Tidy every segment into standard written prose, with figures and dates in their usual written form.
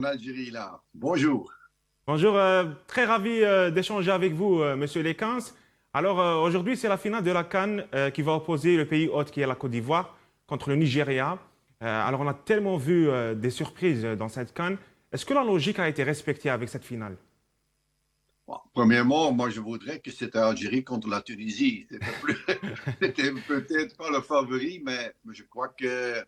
En Algérie, là. Bonjour. Bonjour, très ravi d'échanger avec vous, Monsieur Lekens. Alors aujourd'hui, c'est la finale de la CAN qui va opposer le pays hôte qui est la Côte d'Ivoire contre le Nigeria. Alors on a tellement vu des surprises dans cette CAN. Est-ce que la logique a été respectée avec cette finale? Bon, premièrement, moi, je voudrais que c'était Algérie contre la Tunisie. C'était peut-être pas le favori, mais je crois que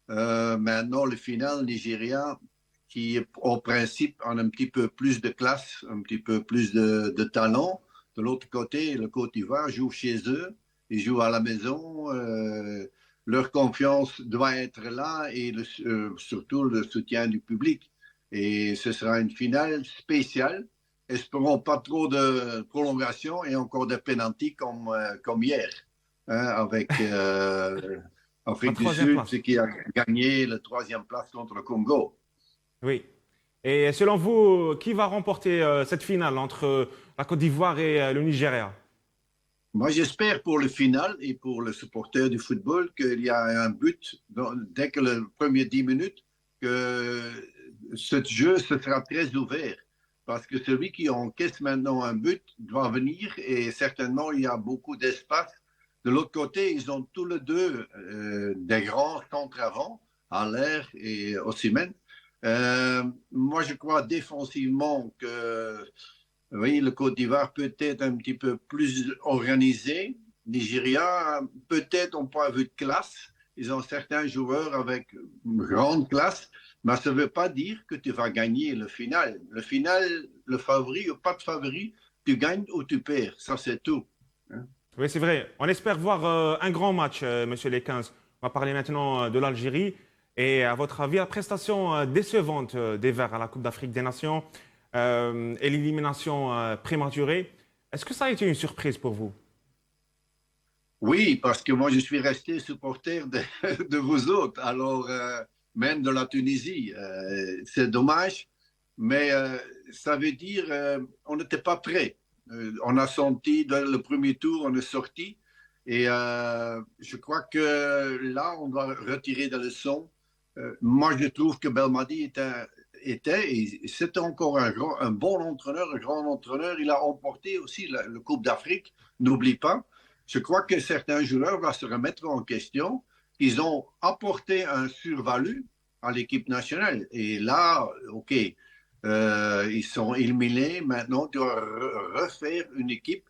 maintenant, le final Nigeria, qui au principe a un petit peu plus de classe, un petit peu plus de talent. De l'autre côté, le Côte d'Ivoire joue chez eux, ils jouent à la maison. Leur confiance doit être là et surtout le soutien du public. Et ce sera une finale spéciale. Espérons pas trop de prolongation et encore de pénalty comme hier, hein, avec La Afrique du troisième Sud, ce place. qui a gagné la troisième place contre le Congo. Oui. Et selon vous, qui va remporter cette finale entre la Côte d'Ivoire et le Nigeria? Moi, j'espère pour le final et pour le supporter du football qu'il y a un but dès que le premier 10 minutes, que ce jeu se sera très ouvert. Parce que celui qui encaisse maintenant un but doit venir et certainement il y a beaucoup d'espace. De l'autre côté, ils ont tous les deux des grands centres avant, à l'air et au ciment. Moi, je crois défensivement que oui, le Côte d'Ivoire peut être un petit peu plus organisé. Nigeria, peut-être on pas vu de classe. Ils ont certains joueurs avec une grande classe, mais ça ne veut pas dire que tu vas gagner le final. Le final, le favori ou pas de favori, tu gagnes ou tu perds. Ça, c'est tout, hein. Oui, c'est vrai. On espère voir un grand match, Monsieur Lekens. On va parler maintenant de l'Algérie. Et à votre avis, la prestation décevante des Verts à la Coupe d'Afrique des Nations et l'élimination prématurée, est-ce que ça a été une surprise pour vous? Oui, parce que moi, je suis resté supporter de vous autres, alors même de la Tunisie. C'est dommage, mais ça veut dire on n'était pas prêt. On a senti dans le premier tour, on est sorti, et je crois que là, on doit retirer des leçons. Moi, je trouve que Belmadi et c'était encore un bon entraîneur, un grand entraîneur. Il a remporté aussi le Coupe d'Afrique, n'oublie pas. Je crois que certains joueurs vont se remettre en question. Ils ont apporté un survalue à l'équipe nationale. Et là, OK, ils sont éliminés. Maintenant, tu dois refaire une équipe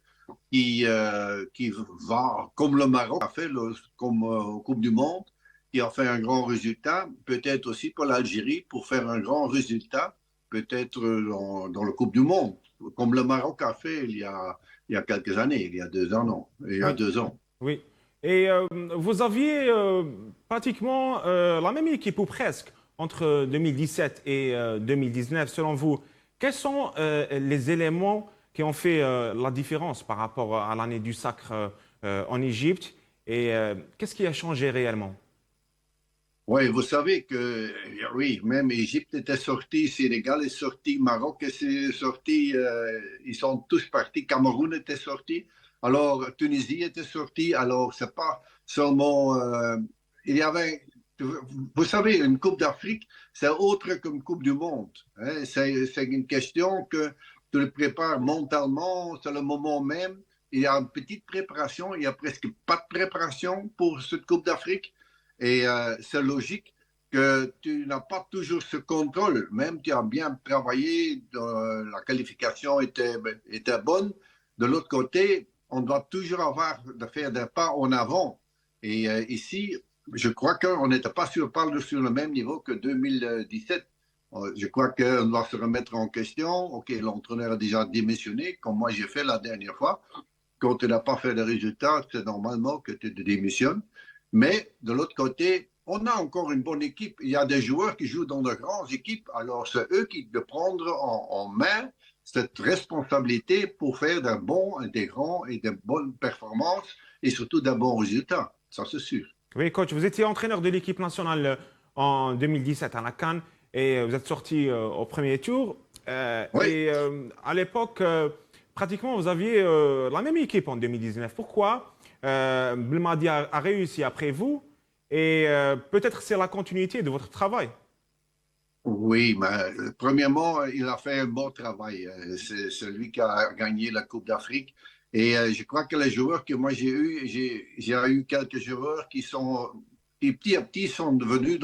qui va, comme le Maroc a fait, comme au Coupe du Monde, qui a fait un grand résultat. Peut-être aussi pour l'Algérie, pour faire un grand résultat, peut-être dans le Coupe du Monde, comme le Maroc a fait il y a quelques années, il y a 2 ans, non, il y a Oui, 2 ans. oui. Et vous aviez pratiquement la même équipe, ou presque, entre 2017 et 2019, selon vous. Quels sont les éléments qui ont fait la différence par rapport à l'année du sacre en Égypte? Et qu'est-ce qui a changé réellement? Oui, vous savez que, oui, même Égypte était sortie, Sénégal est sorti, Maroc est sorti, ils sont tous partis, Cameroun était sorti, alors Tunisie était sortie, alors c'est pas seulement, il y avait, vous savez, une Coupe d'Afrique, c'est autre qu'une Coupe du Monde, hein. C'est une question que tu le prépares mentalement, c'est le moment même, il y a une petite préparation, il y a presque pas de préparation pour cette Coupe d'Afrique. Et c'est logique que tu n'as pas toujours ce contrôle. Même tu as bien travaillé, la qualification était bonne. De l'autre côté, on doit toujours avoir de faire des pas en avant. Et ici, je crois qu'on n'était pas sur le même niveau que 2017. Je crois qu'on doit se remettre en question. OK, l'entraîneur a déjà démissionné, comme moi j'ai fait la dernière fois. Quand tu n'as pas fait de résultats, c'est normalement que tu te démissionnes. Mais de l'autre côté, on a encore une bonne équipe. Il y a des joueurs qui jouent dans de grandes équipes. Alors, c'est eux qui doivent prendre en main cette responsabilité pour faire des bons, des grands et des bonnes performances et surtout des bons résultats. Ça, c'est sûr. Oui, coach, vous étiez entraîneur de l'équipe nationale en 2017 à la CAN et vous êtes sorti au premier tour. Oui, À l'époque, pratiquement, vous aviez la même équipe en 2019. Pourquoi Belmadi a réussi après vous et peut-être c'est la continuité de votre travail. Oui, mais premièrement, il a fait un bon travail. C'est celui qui a gagné la Coupe d'Afrique. Et je crois que les joueurs que moi j'ai eu quelques joueurs qui petit à petit sont devenus,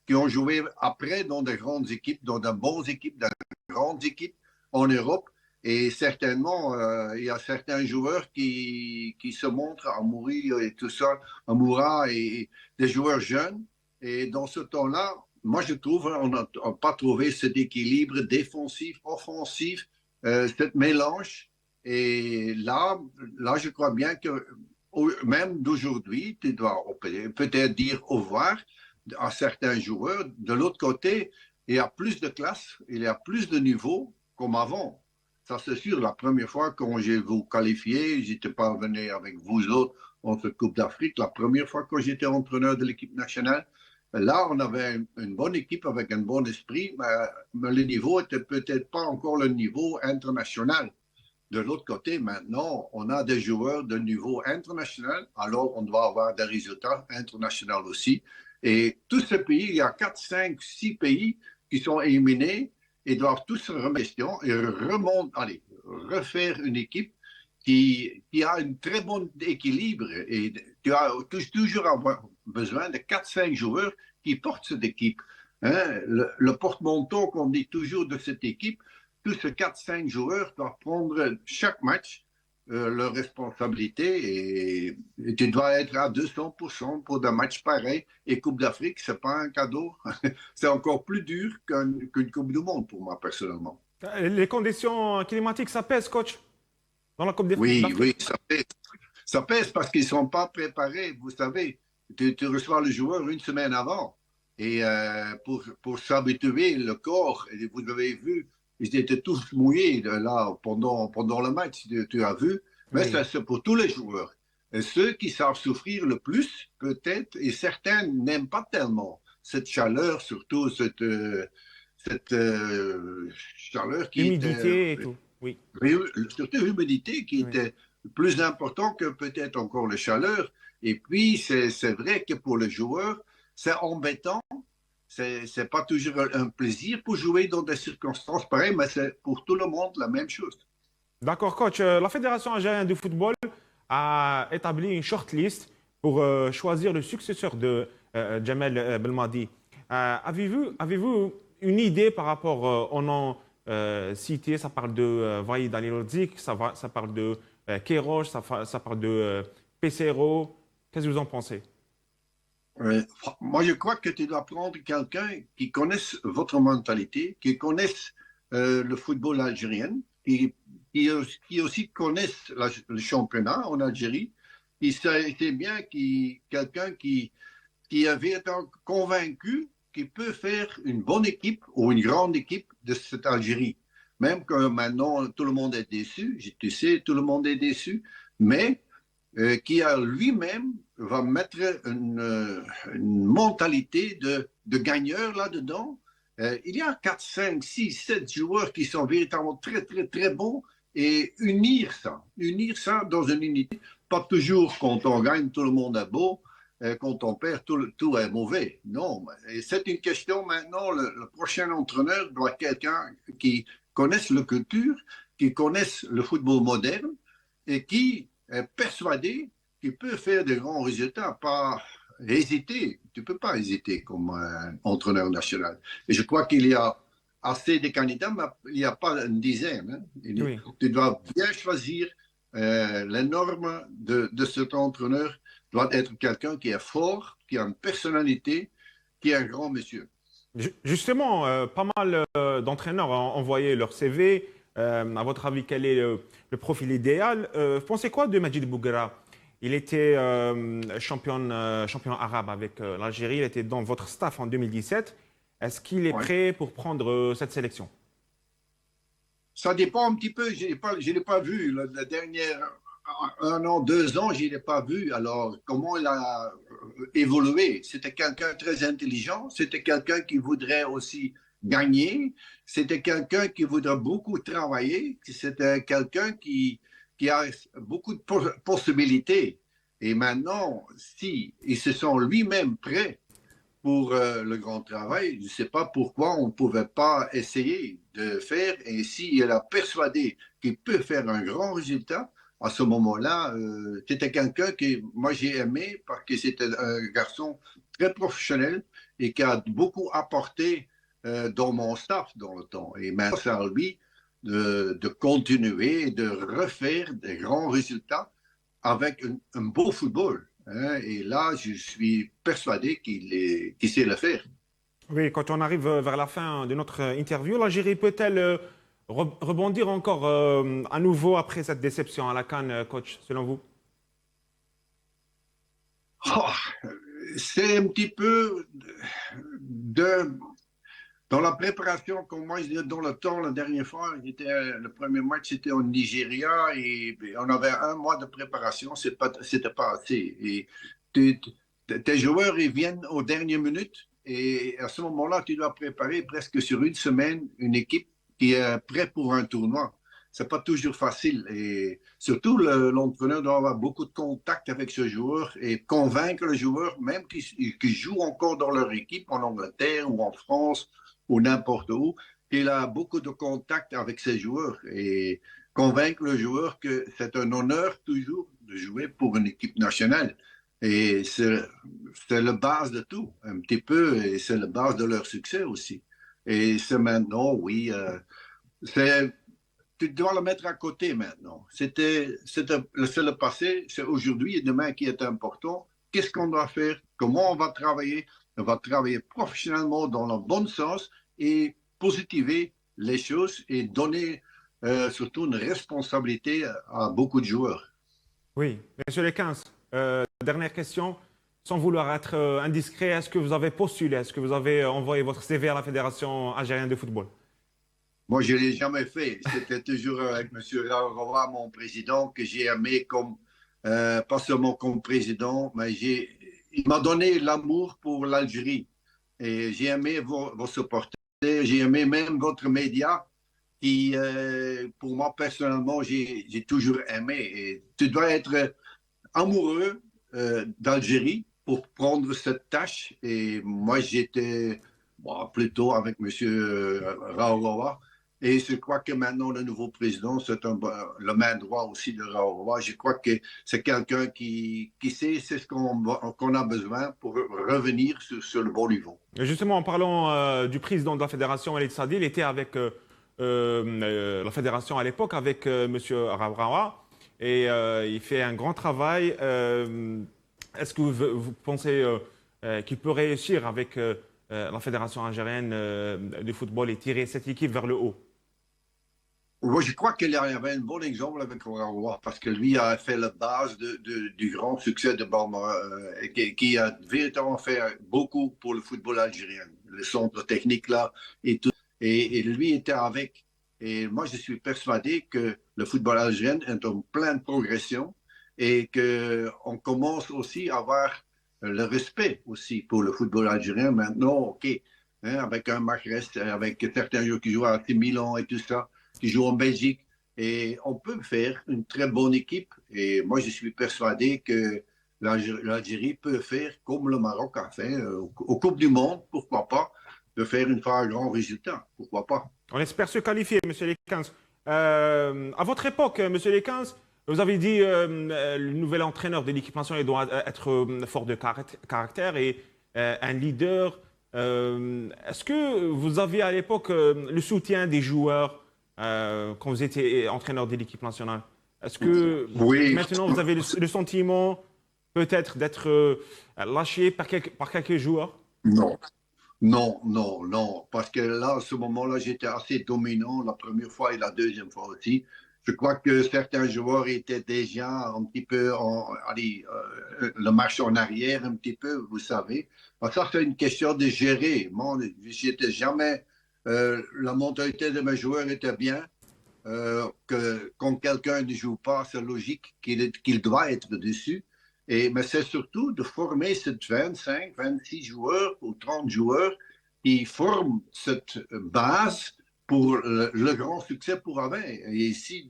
qui ont joué après dans de grandes équipes, dans de bonnes équipes, de grandes équipes en Europe. Et certainement, il y a certains joueurs qui se montrent à mourir et tout ça, à Moura et des joueurs jeunes. Et dans ce temps-là, moi, je trouve on n'a pas trouvé cet équilibre défensif, offensif, ce mélange. Et là, je crois bien que même d'aujourd'hui, tu dois peut-être dire au revoir à certains joueurs. De l'autre côté, il y a plus de classes, il y a plus de niveaux comme avant. Ça, c'est sûr. La première fois quand j'ai vous qualifié, j'étais pas venu avec vous autres entre Coupe d'Afrique. La première fois que j'étais entraîneur de l'équipe nationale, là, on avait une bonne équipe avec un bon esprit, mais le niveau était peut-être pas encore le niveau international. De l'autre côté, maintenant, on a des joueurs de niveau international, alors on doit avoir des résultats internationaux aussi. Et tous ces pays, il y a 4, 5, 6 pays qui sont éliminés et doivent tous se remettre en question et refaire une équipe qui a un très bon équilibre. Et tu as toujours besoin de 4-5 joueurs qui portent cette équipe. Hein? Le porte-manteau qu'on dit toujours de cette équipe, tous ces 4-5 joueurs doivent prendre chaque match leur responsabilité et tu dois être à 200% pour des matchs pareils. Et Coupe d'Afrique, c'est pas un cadeau. C'est encore plus dur qu'une Coupe du Monde pour moi, personnellement. Les conditions climatiques, ça pèse, coach, dans la Coupe Oui, d'Afrique? oui, ça pèse. Ça pèse parce qu'ils ne sont pas préparés. Vous savez, tu reçois le joueur une semaine avant. Et pour s'habituer, le corps, et vous avez vu, ils étaient tous mouillés là pendant le match, tu as vu. Mais Oui. ça, c'est pour tous les joueurs. Et ceux qui savent souffrir le plus, peut-être, et certains n'aiment pas tellement cette chaleur, surtout cette chaleur qui était Humidité et tout. Oui. surtout l'humidité qui Oui. était plus important que peut-être encore la chaleur. Et puis, c'est vrai que pour le joueur, c'est embêtant. C'est pas toujours un plaisir pour jouer dans des circonstances pareilles, mais c'est pour tout le monde la même chose. D'accord, coach. La Fédération algérienne de football a établi une shortlist pour choisir le successeur de Jamel Belmadi. Avez-vous une idée par rapport au nom cité? Ça parle de Vaïd Alilodzic, ça parle de Kéroche, ça parle de Pesero. Qu'est-ce que vous en pensez? Euh, Moi, je crois que tu dois prendre quelqu'un qui connaisse votre mentalité, qui connaisse le football algérien, qui, qui aussi connaisse le championnat en Algérie. Il sait bien quelqu'un qui avait été convaincu qu'il peut faire une bonne équipe ou une grande équipe de cette Algérie. Même que maintenant, tout le monde est déçu, tu sais, tout le monde est déçu, mais qui a lui-même va mettre une mentalité de gagneur là-dedans. Il y a 4, 5, 6, 7 joueurs qui sont véritablement très, très, très bons et unir ça dans une unité. Pas toujours quand on gagne, tout le monde est beau. Quand on perd, tout est mauvais. Non, c'est une question maintenant. Le prochain entraîneur doit être quelqu'un qui connaisse la culture, qui connaisse le football moderne et qui est persuadé qu'il peut faire de grands résultats, pas hésiter. Tu ne peux pas hésiter comme entraîneur national. Et je crois qu'il y a assez de candidats, mais il n'y a pas une dizaine. Hein. Oui. Tu dois bien choisir les normes de cet entraîneur doit être quelqu'un qui est fort, qui a une personnalité, qui est un grand monsieur. Justement, pas mal d'entraîneurs ont envoyé leur CV. À votre avis, quel est le profil idéal? Vous pensez quoi de Majid Bouguera? Il était champion arabe avec l'Algérie. Il était dans votre staff en 2017. Est-ce qu'il est Ouais. prêt pour prendre cette sélection? Ça dépend un petit peu. Je l'ai pas vu. La dernière 1 an, 2 ans, je l'ai pas vu. Alors, comment il a évolué? C'était quelqu'un de très intelligent. C'était quelqu'un qui voudrait aussi gagner. C'était quelqu'un qui voudrait beaucoup travailler. C'était quelqu'un qui a beaucoup de possibilités. Et maintenant, si il se sent lui-même prêt pour le grand travail. Je ne sais pas pourquoi on ne pouvait pas essayer de faire. Et s'il est persuadé qu'il peut faire un grand résultat, à ce moment-là, c'était quelqu'un que moi j'ai aimé parce que c'était un garçon très professionnel et qui a beaucoup apporté dans mon staff dans le temps. Et maintenant, c'est à lui de continuer, de refaire des grands résultats avec un beau football. Hein. Et là, je suis persuadé qu'il sait le faire. Oui, quand on arrive vers la fin de notre interview, l'Algérie peut-elle rebondir encore à nouveau après cette déception à la CAN, coach, selon vous? Oh, c'est un petit peu de, dans la préparation, comme moi, je disais, dans le temps, la dernière fois, le premier match, c'était au Nigeria et on avait un mois de préparation, c'était pas assez. Et tes joueurs, ils viennent aux dernières minutes et à ce moment-là, tu dois préparer presque sur une semaine une équipe qui est prête pour un tournoi. C'est pas toujours facile et surtout l'entraîneur doit avoir beaucoup de contact avec ce joueur et convaincre le joueur, même qui joue encore dans leur équipe en Angleterre ou en France ou n'importe où, qu'il a beaucoup de contact avec ses joueurs et convaincre le joueur que c'est un honneur toujours de jouer pour une équipe nationale. Et c'est la base de tout, un petit peu, et c'est la base de leur succès aussi. Et c'est maintenant, oui, c'est, tu dois le mettre à côté maintenant. C'est le passé, c'est aujourd'hui et demain qui est important. Qu'est-ce qu'on doit faire? Comment on va travailler? On va travailler professionnellement dans le bon sens et positiver les choses et donner surtout une responsabilité à beaucoup de joueurs. Oui, Monsieur les 15, dernière question. Sans vouloir être indiscret, est-ce que vous avez postulé, est-ce que vous avez envoyé votre CV à la Fédération algérienne de football? Moi, je ne l'ai jamais fait. C'était toujours avec M. Raoura, mon président, que j'ai aimé comme, pas seulement comme président, mais il m'a donné l'amour pour l'Algérie. Et j'ai aimé vos supporters, j'ai aimé même votre média, qui, pour moi, personnellement, j'ai toujours aimé. Et tu dois être amoureux d'Algérie pour prendre cette tâche. Et moi, j'étais bon, plutôt avec M. Raoura. Et je crois que maintenant, le nouveau président, le main droit aussi de Raoura. Je crois que c'est quelqu'un qui sait c'est ce qu'on a besoin pour revenir sur le bon niveau. Et justement, en parlant du président de la Fédération, Walid Sadi, il était avec la Fédération à l'époque, avec Monsieur Raoura, et il fait un grand travail. Est-ce que vous pensez qu'il peut réussir avec la Fédération algérienne de football et tirer cette équipe vers le haut? Moi, je crois qu'il y avait un bon exemple avec Raoura parce que lui a fait la base du grand succès de Balma, qui a véritablement fait beaucoup pour le football algérien. Le centre technique là et tout. Et lui était avec. Et moi, je suis persuadé que le football algérien est en pleine progression et qu'on commence aussi à avoir le respect aussi pour le football algérien. Maintenant, OK, hein, avec un Mahrez, avec certains joueurs qui jouent à 6 000 ans et tout ça qui joue en Belgique. Et on peut faire une très bonne équipe. Et moi, je suis persuadé que l'Algérie peut faire comme le Maroc a fait au Coupe du Monde, pourquoi pas, de faire une fois un grand résultat, pourquoi pas. On espère se qualifier, Monsieur Lekens. À votre époque, Monsieur Lekens, vous avez dit le nouvel entraîneur de l'équipe nationale doit être fort de caractère et un leader. Est-ce que vous aviez à l'époque le soutien des joueurs quand vous étiez entraîneur de l'équipe nationale? Est-ce que Oui, maintenant vous avez le sentiment peut-être d'être lâché par quelques joueurs? non. Non, non, non, parce que là, à ce moment-là, j'étais assez dominant la première fois et la deuxième fois aussi. Je crois que certains joueurs étaient déjà un petit peu, allez, le marche en arrière un petit peu, vous savez. Alors ça, c'est une question de gérer. Moi, j'étais jamais, la mentalité de mes joueurs était bien. Que quand quelqu'un ne joue pas, c'est logique qu'il doit être dessus. Mais c'est surtout de former ces 25, 26 joueurs ou 30 joueurs qui forment cette base pour le grand succès pour avant. Et si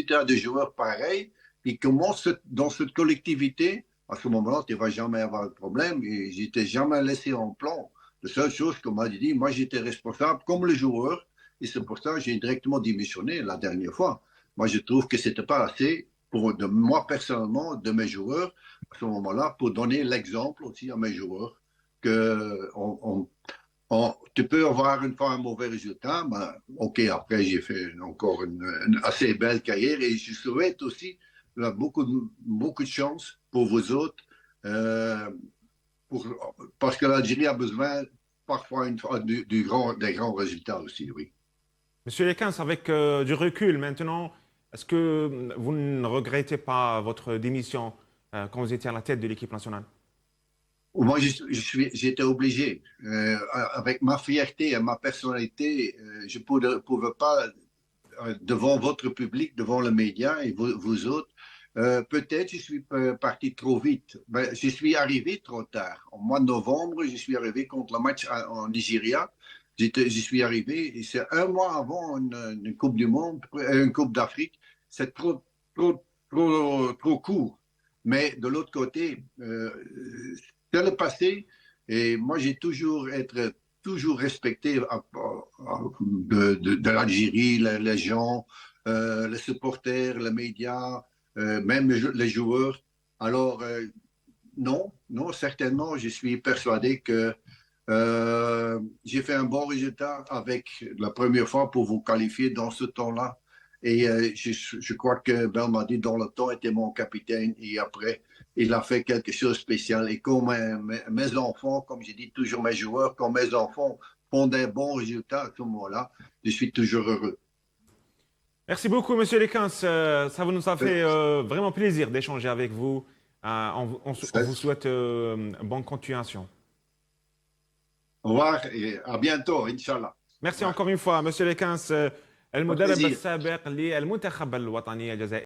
tu as des joueurs pareils, ils commencent dans cette collectivité à ce moment-là, tu ne vas jamais avoir de problème. Et je n'étais jamais laissé en plan. La seule chose qu'on m'a dit, moi, j'étais responsable comme le joueur. Et c'est pour ça que j'ai directement démissionné la dernière fois. Moi, je trouve que ce n'était pas assez pour de moi personnellement, de mes joueurs, à ce moment-là, pour donner l'exemple aussi à mes joueurs que tu peux avoir une fois un mauvais résultat, mais OK, après, j'ai fait encore une assez belle carrière et je souhaite aussi beaucoup de chance pour vous autres, euh, pour, parce que l'Algérie a besoin parfois des grands résultats aussi, oui. Monsieur Lekins, avec du recul maintenant, est-ce que vous ne regrettez pas votre démission quand vous étiez à la tête de l'équipe nationale? Moi, j'étais obligé. Avec ma fierté et ma personnalité, je ne pouvais pas, devant votre public, devant les médias et vous autres, peut-être je suis parti trop vite. Ben, je suis arrivé trop tard. Au mois de novembre, je suis arrivé contre le match en Nigeria. Je suis arrivé, et c'est un mois avant une Coupe du Monde, une Coupe d'Afrique. C'est trop court. Mais de l'autre côté, c'est le passé. Et moi, j'ai toujours respecté de l'Algérie, les gens, les supporters, les médias, même les joueurs. Alors, non, non, certainement, je suis persuadé que j'ai fait un bon résultat avec la première fois pour vous qualifier dans ce temps-là. Et je crois que Belmadi, dans le temps, était mon capitaine. Et après, il a fait quelque chose de spécial. Et comme mes enfants, comme j'ai dit toujours mes joueurs, quand mes enfants font des bons résultats à ce moment-là, je suis toujours heureux. Merci beaucoup, Monsieur Lekins. Ça nous a fait vraiment plaisir d'échanger avec vous. On vous souhaite bonne continuation. Au revoir et à bientôt, Inch'Allah. Merci encore une fois, Monsieur Lekins. Au المدرب plaisir. السابق للمنتخب الوطني الجزائري